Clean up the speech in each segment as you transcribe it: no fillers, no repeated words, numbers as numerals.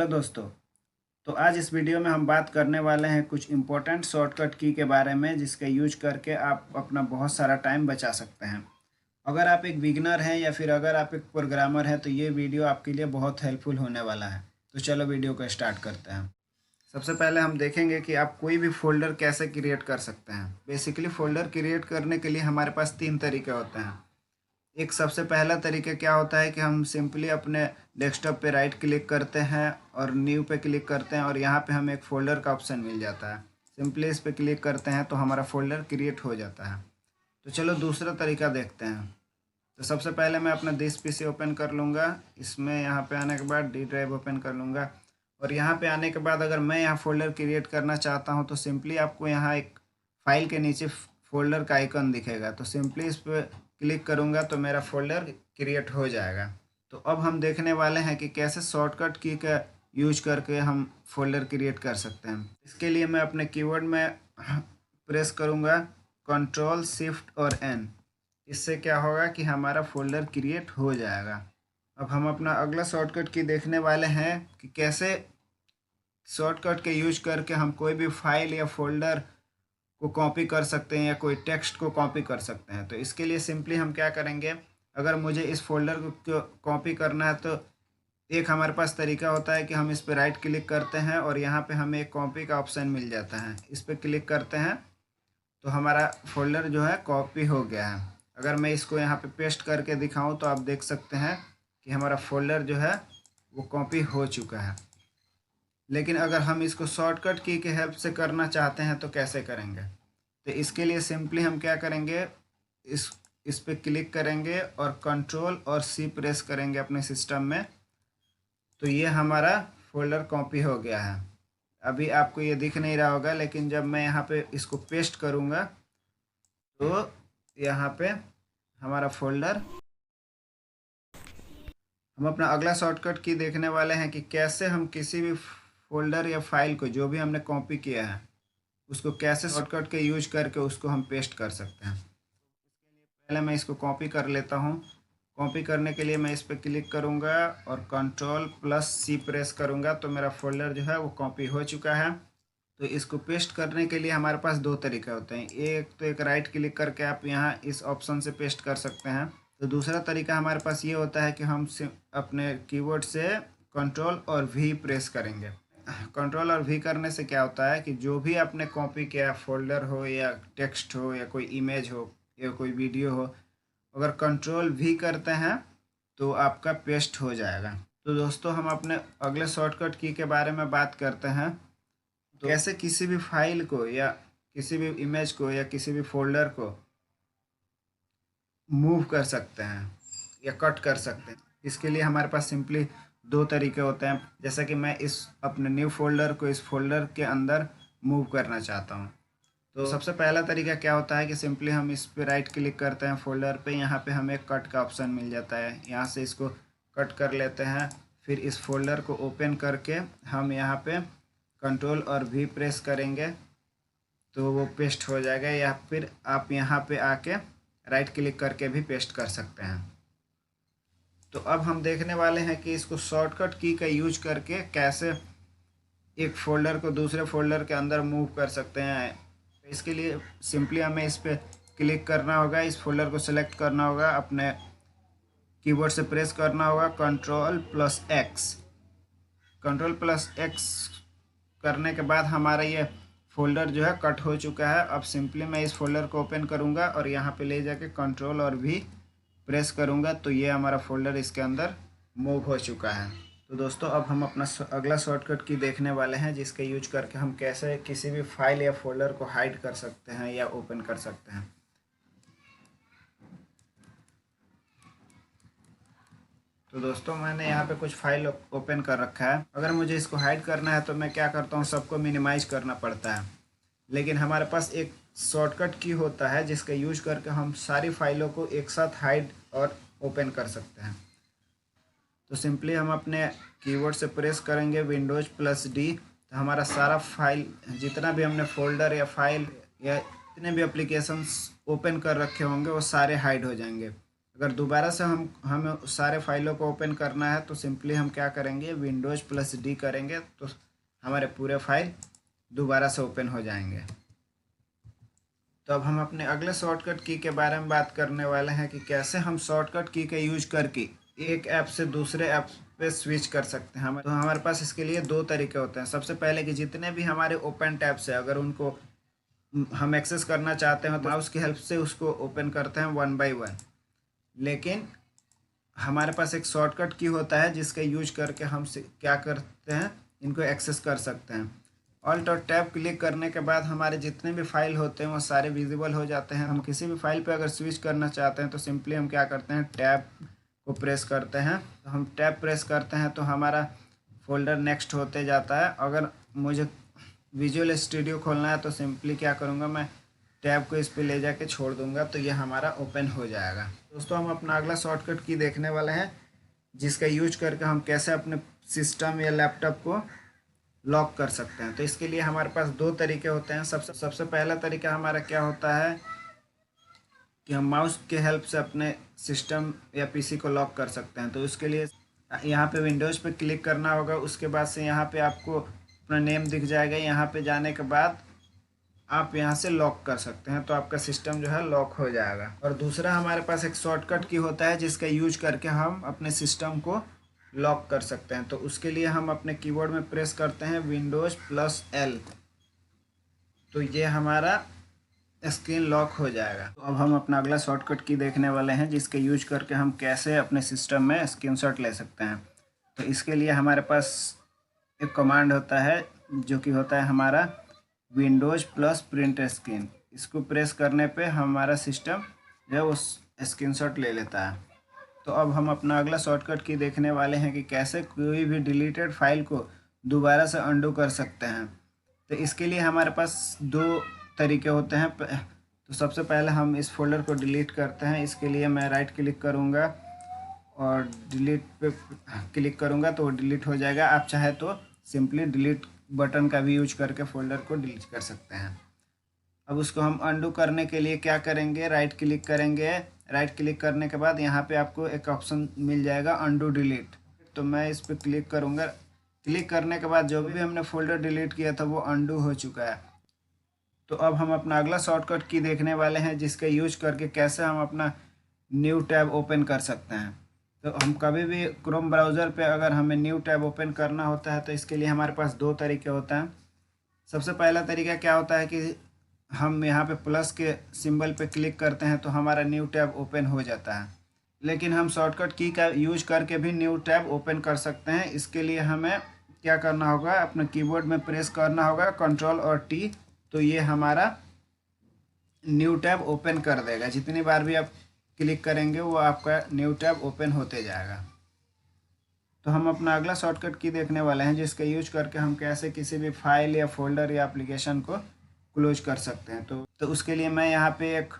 Hello दोस्तों। तो आज इस वीडियो में हम बात करने वाले हैं कुछ इम्पोर्टेंट शॉर्टकट की के बारे में जिसका यूज करके आप अपना बहुत सारा टाइम बचा सकते हैं। अगर आप एक बिगिनर हैं या फिर अगर आप एक प्रोग्रामर हैं तो ये वीडियो आपके लिए बहुत हेल्पफुल होने वाला है। तो चलो वीडियो को स्टार्ट करते हैं। सबसे पहले हम देखेंगे कि आप कोई भी फोल्डर कैसे क्रिएट कर सकते हैं। बेसिकली फ़ोल्डर क्रिएट करने के लिए हमारे पास 3 तरीके होते हैं। एक सबसे पहला तरीका क्या होता है कि हम सिंपली अपने डेस्कटॉप पे राइट क्लिक करते हैं और न्यू पे क्लिक करते हैं और यहाँ पे हमें एक फ़ोल्डर का ऑप्शन मिल जाता है। सिंपली इस पे क्लिक करते हैं तो हमारा फ़ोल्डर क्रिएट हो जाता है। तो चलो दूसरा तरीका देखते हैं। तो सबसे पहले मैं अपना दिस पीसी ओपन कर लूँगा। इसमें यहाँ पे आने के बाद डी ड्राइव ओपन कर लूँगा और यहाँ पे आने के बाद अगर मैं यहाँ फ़ोल्डर क्रिएट करना चाहता हूँ तो सिंपली आपको यहाँ एक फाइल के नीचे फ़ोल्डर का आइकन दिखेगा। तो सिंपली इस पर क्लिक करूँगा तो मेरा फ़ोल्डर क्रिएट हो जाएगा। तो अब हम देखने वाले हैं कि कैसे शॉर्टकट की का यूज करके हम फ़ोल्डर क्रिएट कर सकते हैं। इसके लिए मैं अपने कीबोर्ड में प्रेस करूँगा कंट्रोल शिफ्ट और एन। इससे क्या होगा कि हमारा फ़ोल्डर क्रिएट हो जाएगा। अब हम अपना अगला शॉर्टकट की देखने वाले हैं कि कैसे शॉर्टकट के यूज करके हम कोई भी फाइल या फोल्डर को कॉपी कर सकते हैं या कोई टेक्स्ट को कॉपी कर सकते हैं। तो इसके लिए सिंपली हम क्या करेंगे, अगर मुझे इस फोल्डर को कॉपी करना है तो एक हमारे पास तरीका होता है कि हम इस पर राइट क्लिक करते हैं और यहाँ पे हमें एक कॉपी का ऑप्शन मिल जाता है। इस पर क्लिक करते हैं तो हमारा फोल्डर जो है कॉपी हो गया है। अगर मैं इसको यहाँ पे पेस्ट करके दिखाऊँ तो आप देख सकते हैं कि हमारा फोल्डर जो है वो कॉपी हो चुका है। लेकिन अगर हम इसको शॉर्टकट की के हेल्प से करना चाहते हैं तो कैसे करेंगे? तो इसके लिए सिंपली हम क्या करेंगे, इस पे क्लिक करेंगे और कंट्रोल और सी प्रेस करेंगे अपने सिस्टम में। तो ये हमारा फोल्डर कॉपी हो गया है। अभी आपको ये दिख नहीं रहा होगा, लेकिन जब मैं यहाँ पे इसको पेस्ट करूँगा तो यहाँ पे हमारा फोल्डर। हम अपना अगला शॉर्टकट की देखने वाले हैं कि कैसे हम किसी भी फोल्डर या फाइल को जो भी हमने कॉपी किया है उसको कैसे शॉर्टकट के यूज करके उसको हम पेस्ट कर सकते हैं। पहले मैं इसको कॉपी कर लेता हूँ। कॉपी करने के लिए मैं इस पर क्लिक करूँगा और कंट्रोल प्लस सी प्रेस करूँगा तो मेरा फोल्डर जो है वो कॉपी हो चुका है। तो इसको पेस्ट करने के लिए हमारे पास 2 तरीके होते हैं। एक तो एक राइट क्लिक करके आप यहाँ इस ऑप्शन से पेस्ट कर सकते हैं। तो दूसरा तरीका हमारे पास ये होता है कि हम अपने कीबोर्ड से कंट्रोल और वी प्रेस करेंगे। कंट्रोल और वी करने से क्या होता है कि जो भी आपने कॉपी किया, फोल्डर हो या टेक्स्ट हो या कोई इमेज हो या कोई वीडियो हो, अगर कंट्रोल वी करते हैं तो आपका पेस्ट हो जाएगा। तो दोस्तों हम अपने अगले शॉर्टकट की के बारे में बात करते हैं। तो कैसे किसी भी फाइल को या किसी भी इमेज को या किसी भी फोल्डर को मूव कर सकते हैं या कट कर सकते हैं। इसके लिए हमारे पास सिंपली 2 तरीके होते हैं। जैसा कि मैं इस अपने न्यू फोल्डर को इस फोल्डर के अंदर मूव करना चाहता हूँ। तो सबसे पहला तरीका क्या होता है कि सिंपली हम इस पे राइट क्लिक करते हैं फोल्डर पे। यहाँ पे हमें कट का ऑप्शन मिल जाता है। यहाँ से इसको कट कर लेते हैं। फिर इस फोल्डर को ओपन करके हम यहाँ पे कंट्रोल और वी प्रेस करेंगे तो वो पेस्ट हो जाएगा। या फिर आप यहाँ पे आके राइट क्लिक करके भी पेस्ट कर सकते हैं। तो अब हम देखने वाले हैं कि इसको शॉर्टकट की का यूज करके कैसे एक फ़ोल्डर को दूसरे फ़ोल्डर के अंदर मूव कर सकते हैं। इसके लिए सिंपली हमें इस पर क्लिक करना होगा, इस फोल्डर को सिलेक्ट करना होगा, अपने कीबोर्ड से प्रेस करना होगा control plus x. Control plus x करने के बाद हमारा ये फोल्डर जो है कट हो चुका है। अब सिंपली मैं इस फोल्डर को ओपन करूँगा और यहाँ पे ले जाके कंट्रोल और भी प्रेस करूँगा तो ये हमारा फोल्डर इसके अंदर मूव हो चुका है। तो दोस्तों अब हम अपना अगला शॉर्टकट की देखने वाले हैं जिसके यूज करके हम कैसे किसी भी फाइल या फोल्डर को हाइड कर सकते हैं या ओपन कर सकते हैं। तो दोस्तों मैंने यहाँ पे कुछ फाइल ओपन कर रखा है। अगर मुझे इसको हाइड करना है तो मैं क्या करता हूँ, सबको मिनिमाइज करना पड़ता है। लेकिन हमारे पास एक शॉर्टकट की होता है जिसका यूज करके हम सारी फाइलों को एक साथ हाइड और ओपन कर सकते हैं। तो सिंपली हम अपने कीबोर्ड से प्रेस करेंगे विंडोज प्लस डी तो हमारा सारा फाइल, जितना भी हमने फोल्डर या फाइल या जितने भी एप्लीकेशंस ओपन कर रखे होंगे वो सारे हाइड हो जाएंगे। अगर दोबारा से हमें सारे फाइलों को ओपन करना है तो सिंपली हम क्या करेंगे, विंडोज़ प्लस डी करेंगे तो हमारे पूरे फाइल दोबारा से ओपन हो जाएंगे। तो अब हम अपने अगले शॉर्टकट की के बारे में बात करने वाले हैं कि कैसे हम शॉर्टकट की का यूज करके एक ऐप से दूसरे ऐप पे स्विच कर सकते हैं। तो हमारे पास इसके लिए दो तरीके होते हैं। सबसे पहले कि जितने भी हमारे ओपन टैब्स है, अगर उनको हम एक्सेस करना चाहते हैं तो माउस की हेल्प से उसको ओपन करते हैं वन बाय वन। लेकिन हमारे पास एक शॉर्टकट की होता है जिसका यूज करके हम क्या करते हैं, इनको एक्सेस कर सकते हैं। ऑल्ट और टैब क्लिक करने के बाद हमारे जितने भी फाइल होते हैं वो सारे विजिबल हो जाते हैं। हम किसी भी फाइल पे अगर स्विच करना चाहते हैं तो सिंपली हम क्या करते हैं, टैब को प्रेस करते हैं। तो हम टैब प्रेस करते हैं तो हमारा फोल्डर नेक्स्ट होते जाता है। अगर मुझे विजुअल स्टूडियो खोलना है तो सिंपली क्या करूँगा, मैं टैब को इस पे ले जाके छोड़ दूंगा तो ये हमारा ओपन हो जाएगा। दोस्तों हम अपना अगला शॉर्टकट की देखने वाले हैं जिसका यूज करके हम कैसे अपने सिस्टम या लैपटॉप को लॉक कर सकते हैं। तो इसके लिए हमारे पास दो तरीके होते हैं। सबसे पहला तरीका हमारा क्या होता है कि हम माउस के हेल्प से अपने सिस्टम या पीसी को लॉक कर सकते हैं। तो उसके लिए यहाँ पे विंडोज़ पे क्लिक करना होगा। उसके बाद से यहाँ पे आपको अपना नेम दिख जाएगा। यहाँ पे जाने के बाद आप यहाँ से लॉक कर सकते हैं तो आपका सिस्टम जो है लॉक हो जाएगा। और दूसरा हमारे पास एक शॉर्टकट की होता है जिसका यूज करके हम अपने सिस्टम को लॉक कर सकते हैं। तो उसके लिए हम अपने कीबोर्ड में प्रेस करते हैं विंडोज़ प्लस एल, तो ये हमारा स्क्रीन लॉक हो जाएगा। तो अब हम अपना अगला शॉर्टकट की देखने वाले हैं जिसके यूज करके हम कैसे अपने सिस्टम में स्क्रीनशॉट ले सकते हैं। तो इसके लिए हमारे पास एक कमांड होता है जो कि होता है हमारा विंडोज़ प्लस प्रिंट स्क्रीन। इसको प्रेस करने पे हमारा सिस्टम जो है वो स्क्रीनशॉट ले लेता है। तो अब हम अपना अगला शॉर्टकट की देखने वाले हैं कि कैसे कोई भी डिलीटेड फाइल को दोबारा से अंडू कर सकते हैं। तो इसके लिए हमारे पास दो तरीके होते हैं। तो सबसे पहले हम इस फोल्डर को डिलीट करते हैं। इसके लिए मैं राइट क्लिक करूँगा और डिलीट पे क्लिक करूँगा तो वो डिलीट हो जाएगा। आप चाहे तो सिंपली डिलीट बटन का भी यूज करके फोल्डर को डिलीट कर सकते हैं। अब उसको हम अंडू करने के लिए क्या करेंगे, राइट क्लिक करेंगे। राइट क्लिक करने के बाद यहाँ पे आपको एक ऑप्शन मिल जाएगा अंडू डिलीट। तो मैं इस पर क्लिक करूँगा। क्लिक करने के बाद जो भी हमने फोल्डर डिलीट किया था वो अंडू हो चुका है। तो अब हम अपना अगला शॉर्टकट की देखने वाले हैं जिसका यूज करके कैसे हम अपना न्यू टैब ओपन कर सकते हैं। तो हम कभी भी क्रोम ब्राउज़र पे अगर हमें न्यू टैब ओपन करना होता है तो इसके लिए हमारे पास दो तरीके होते हैं। सबसे पहला तरीका क्या होता है कि हम यहाँ पे प्लस के सिंबल पे क्लिक करते हैं तो हमारा न्यू टैब ओपन हो जाता है। लेकिन हम शॉर्टकट की का यूज करके भी न्यू टैब ओपन कर सकते हैं। इसके लिए हमें क्या करना होगा, अपने कीबोर्ड में प्रेस करना होगा कंट्रोल और टी, तो ये हमारा न्यू टैब ओपन कर देगा। जितनी बार भी आप क्लिक करेंगे वो आपका न्यू टैब ओपन होते जाएगा। तो हम अपना अगला शॉर्टकट की देखने वाले हैं जिसका यूज करके हम कैसे किसी भी फाइल या फोल्डर या एप्लीकेशन को क्लोज कर सकते हैं। तो उसके लिए मैं यहाँ पे एक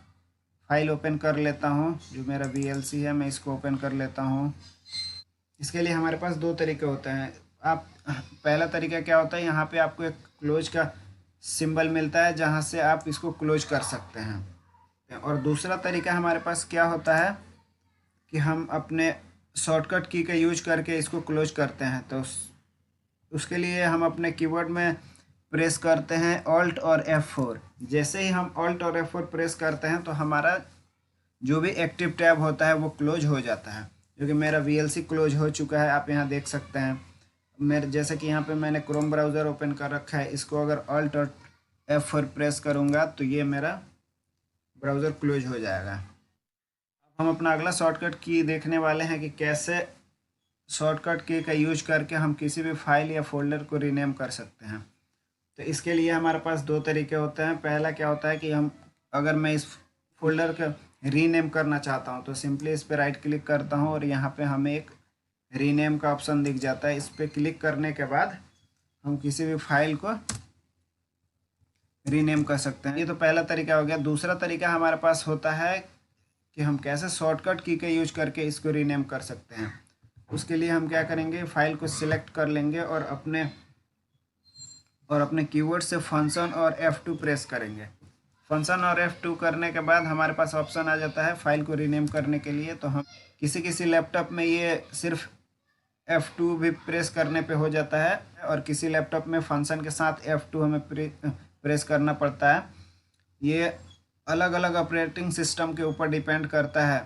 फ़ाइल ओपन कर लेता हूँ जो मेरा VLC है, मैं इसको ओपन कर लेता हूँ। इसके लिए हमारे पास दो तरीके होते हैं। आप पहला तरीका क्या होता है, यहाँ पे आपको एक क्लोज का सिंबल मिलता है जहाँ से आप इसको क्लोज कर सकते हैं। और दूसरा तरीका हमारे पास क्या होता है कि हम अपने शॉर्टकट की का यूज करके इसको क्लोज करते हैं। तो उसके लिए हम अपने कीबोर्ड में प्रेस करते हैं ऑल्ट और F4। जैसे ही हम ऑल्ट और F4 प्रेस करते हैं तो हमारा जो भी एक्टिव टैब होता है वो क्लोज हो जाता है। जो कि मेरा VLC क्लोज हो चुका है, आप यहाँ देख सकते हैं। मेरे जैसे कि यहाँ पे मैंने क्रोम ब्राउज़र ओपन कर रखा है, इसको अगर ऑल्ट और F4 प्रेस करूँगा तो ये मेरा ब्राउज़र क्लोज हो जाएगा। अब हम अपना अगला शॉर्टकट की देखने वाले हैं कि कैसे शॉर्टकट की का यूज करके हम किसी भी फाइल या फोल्डर को रीनेम कर सकते हैं। तो इसके लिए हमारे पास दो तरीके होते हैं। पहला क्या होता है कि अगर मैं इस फोल्डर का रीनेम करना चाहता हूं तो सिंपली इस पर राइट क्लिक करता हूं और यहाँ पे हमें एक रीनेम का ऑप्शन दिख जाता है। इस पर क्लिक करने के बाद हम किसी भी फाइल को रीनेम कर सकते हैं। ये तो पहला तरीका हो गया। दूसरा तरीका हमारे पास होता है कि हम कैसे शॉर्टकट की का यूज करके इसको रीनेम कर सकते हैं। उसके लिए हम क्या करेंगे, फाइल को सिलेक्ट कर लेंगे और अपने कीवर्ड से फंक्शन और F2 प्रेस करेंगे। फंक्शन और F2 करने के बाद हमारे पास ऑप्शन आ जाता है फाइल को रीनेम करने के लिए। तो हम किसी किसी लैपटॉप में ये सिर्फ F2 भी प्रेस करने पे हो जाता है, और किसी लैपटॉप में फंक्शन के साथ F2 हमें प्रेस करना पड़ता है। ये अलग अलग ऑपरेटिंग सिस्टम के ऊपर डिपेंड करता है।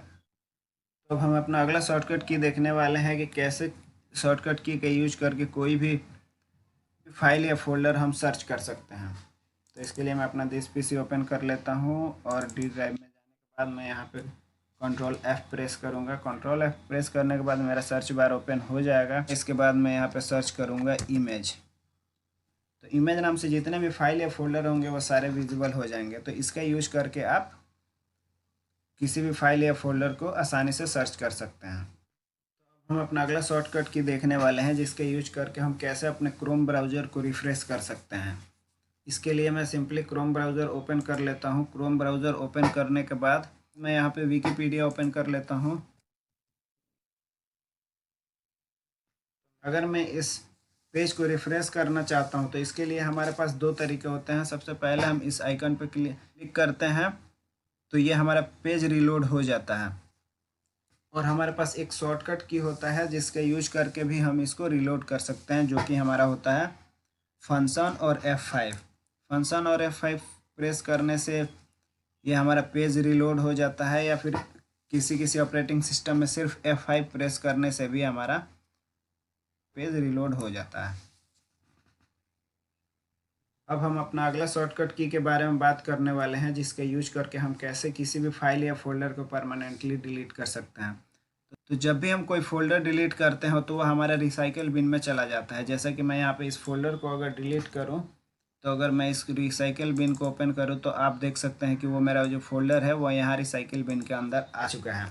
तो अब हम अपना अगला शॉर्टकट की देखने वाले हैं कि कैसे शॉर्टकट की का यूज करके कोई भी फाइल या फोल्डर हम सर्च कर सकते हैं। तो इसके लिए मैं अपना दिस पीसी ओपन कर लेता हूँ, और डी ड्राइव में जाने के बाद मैं यहाँ पे कंट्रोल F प्रेस करूँगा। कंट्रोल F प्रेस करने के बाद मेरा सर्च बार ओपन हो जाएगा। इसके बाद मैं यहाँ पे सर्च करूँगा इमेज। तो इमेज नाम से जितने भी फाइल या फोल्डर होंगे वो सारे विजिबल हो जाएंगे। तो इसका यूज करके आप किसी भी फाइल या फोल्डर को आसानी से सर्च कर सकते हैं। हम अपना अगला शॉर्टकट की देखने वाले हैं, जिसके यूज करके हम कैसे अपने क्रोम ब्राउज़र को रिफ़्रेश कर सकते हैं। इसके लिए मैं सिंपली क्रोम ब्राउज़र ओपन कर लेता हूं। क्रोम ब्राउज़र ओपन करने के बाद मैं यहां पे विकिपीडिया ओपन कर लेता हूं। अगर मैं इस पेज को रिफ़्रेश करना चाहता हूं तो इसके लिए हमारे पास दो तरीके होते हैं। सबसे पहले हम इस आइकन पर क्लिक करते हैं तो ये हमारा पेज रिलोड हो जाता है, और हमारे पास एक शॉर्टकट की होता है जिसका यूज करके भी हम इसको रिलोड कर सकते हैं, जो कि हमारा होता है फंक्शन और F5। फंक्शन और F5 प्रेस करने से ये हमारा पेज रिलोड हो जाता है, या फिर किसी किसी ऑपरेटिंग सिस्टम में सिर्फ F5 प्रेस करने से भी हमारा पेज रिलोड हो जाता है। अब हम अपना अगला शॉर्टकट की के बारे में बात करने वाले हैं, जिसका यूज करके हम कैसे किसी भी फाइल या फोल्डर को परमानेंटली डिलीट कर सकते हैं। तो जब भी हम कोई फोल्डर डिलीट करते हो तो वह हमारा रिसाइकल बिन में चला जाता है। जैसा कि मैं यहाँ पे इस फोल्डर को अगर डिलीट करूँ, तो अगर मैं इस रिसाइकल बिन को ओपन करूँ तो आप देख सकते हैं कि वो मेरा जो फोल्डर है वो यहाँ रिसाइकल बिन के अंदर आ चुका है।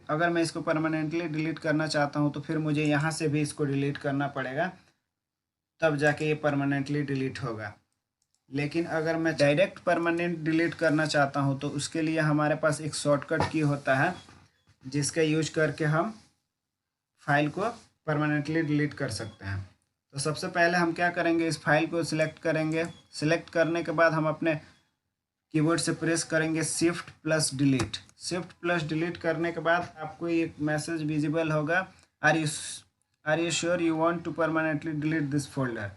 अगर मैं इसको परमानेंटली डिलीट करना चाहता हूँ तो फिर मुझे यहाँ से भी इसको डिलीट करना पड़ेगा, तब जाके ये परमानेंटली डिलीट होगा। लेकिन अगर मैं डायरेक्ट परमानेंट डिलीट करना चाहता हूँ तो उसके लिए हमारे पास एक शॉर्टकट की होता है, जिसका यूज करके हम फाइल को परमानेंटली डिलीट कर सकते हैं। तो सबसे पहले हम क्या करेंगे, इस फाइल को सिलेक्ट करेंगे। सिलेक्ट करने के बाद हम अपने कीबोर्ड से प्रेस करेंगे shift plus delete. Shift plus delete करने के बाद आपको एक मैसेज विजिबल होगा, are you sure you want to permanently delete this folder.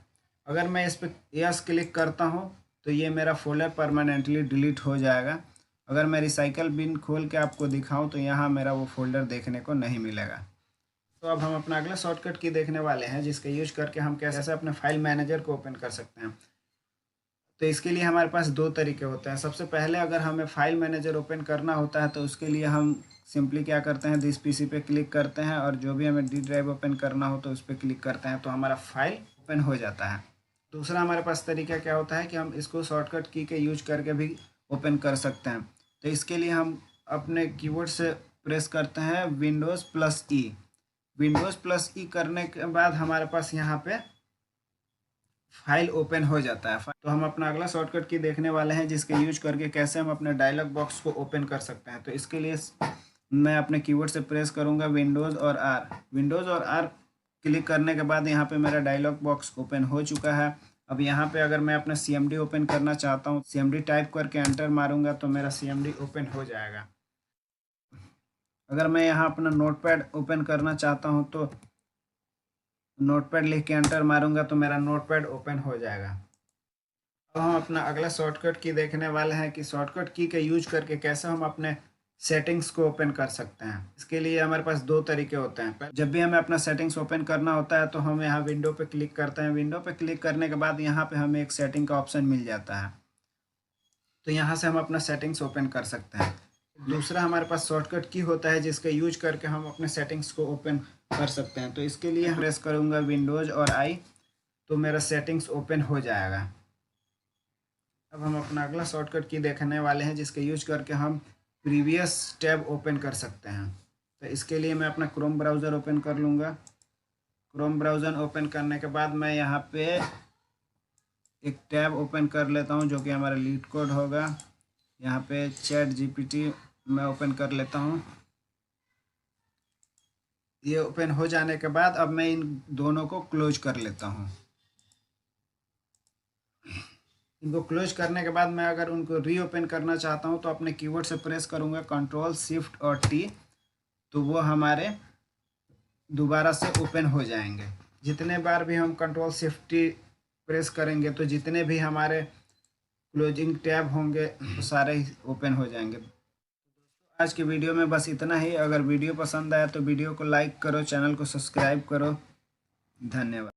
अगर मैं इस पर यस क्लिक करता हूँ तो ये मेरा फोल्डर परमानेंटली डिलीट हो जाएगा। अगर मैं रिसाइकल बिन खोल के आपको दिखाऊं तो यहाँ मेरा वो फोल्डर देखने को नहीं मिलेगा। तो अब हम अपना अगला शॉर्टकट की देखने वाले हैं, जिसका यूज करके हम कैसे अपने फाइल मैनेजर को ओपन कर सकते हैं। तो इसके लिए हमारे पास दो तरीके होते हैं। सबसे पहले अगर हमें फाइल मैनेजर ओपन करना होता है तो उसके लिए हम सिंपली क्या करते हैं, दिस पीसी पे क्लिक करते हैं, और जो भी हमें डी ड्राइव ओपन करना हो तो उस पर क्लिक करते हैं, तो हमारा फाइल ओपन हो जाता है। दूसरा हमारे पास तरीका क्या होता है कि हम इसको शॉर्टकट की के यूज करके भी ओपन कर सकते हैं। तो इसके लिए हम अपने कीबोर्ड से प्रेस करते हैं विंडोज़ प्लस ई। विंडोज़ प्लस ई करने के बाद हमारे पास यहाँ पे फाइल ओपन हो जाता है। तो हम अपना अगला शॉर्टकट की देखने वाले हैं, जिसके यूज करके कैसे हम अपने डायलॉग बॉक्स को ओपन कर सकते हैं। तो इसके लिए मैं अपने कीबोर्ड से प्रेस करूँगा विंडोज़ और आर। विंडोज़ और आर क्लिक करने के बाद यहाँ पे मेरा डायलॉग बॉक्स ओपन हो चुका है। अब यहाँ पे अगर मैं अपना CMD ओपन करना चाहता हूँ, CMD टाइप करके एंटर मारूंगा तो मेरा CMD ओपन हो जाएगा। अगर मैं यहाँ अपना नोटपैड ओपन करना चाहता हूँ तो नोटपैड लिख के एंटर मारूंगा तो मेरा नोटपैड ओपन हो जाएगा। अब हम अपना अगला शॉर्टकट की देखने वाले हैं कि शॉर्टकट की का यूज करके कैसे हम अपने सेटिंग्स को ओपन कर सकते हैं। इसके लिए हमारे पास दो तरीके होते हैं। जब भी हमें अपना सेटिंग्स ओपन करना होता है तो हम यहाँ विंडो पे क्लिक करते हैं। विंडो पे क्लिक करने के बाद यहाँ पे हमें एक सेटिंग का ऑप्शन मिल जाता है, तो यहाँ से हम अपना सेटिंग्स ओपन कर सकते हैं। दूसरा हमारे पास शॉर्टकट की होता है, जिसका यूज करके हम अपने सेटिंग्स को ओपन कर सकते हैं। तो इसके लिए प्रेस करूँगा विंडोज़ और आई, तो मेरा सेटिंग्स ओपन हो जाएगा। अब हम अपना अगला शॉर्टकट की देखने वाले हैं, जिसका यूज करके हम प्रीवियस टैब ओपन कर सकते हैं। तो इसके लिए मैं अपना क्रोम ब्राउज़र ओपन कर लूँगा। क्रोम ब्राउज़र ओपन करने के बाद मैं यहाँ पे एक टैब ओपन कर लेता हूँ, जो कि हमारा लीड कोड होगा। यहाँ पे चैट GPT मैं ओपन कर लेता हूँ। ये ओपन हो जाने के बाद अब मैं इन दोनों को क्लोज कर लेता हूँ। इनको क्लोज करने के बाद मैं अगर उनको रीओपन करना चाहता हूँ तो अपने कीबोर्ड से प्रेस करूँगा कंट्रोल शिफ्ट और टी, तो वो हमारे दोबारा से ओपन हो जाएंगे। जितने बार भी हम कंट्रोल शिफ्ट टी प्रेस करेंगे तो जितने भी हमारे क्लोजिंग टैब होंगे वो सारे ओपन हो जाएंगे। आज की वीडियो में बस इतना ही। अगर वीडियो पसंद आया तो वीडियो को लाइक करो, चैनल को सब्सक्राइब करो। धन्यवाद।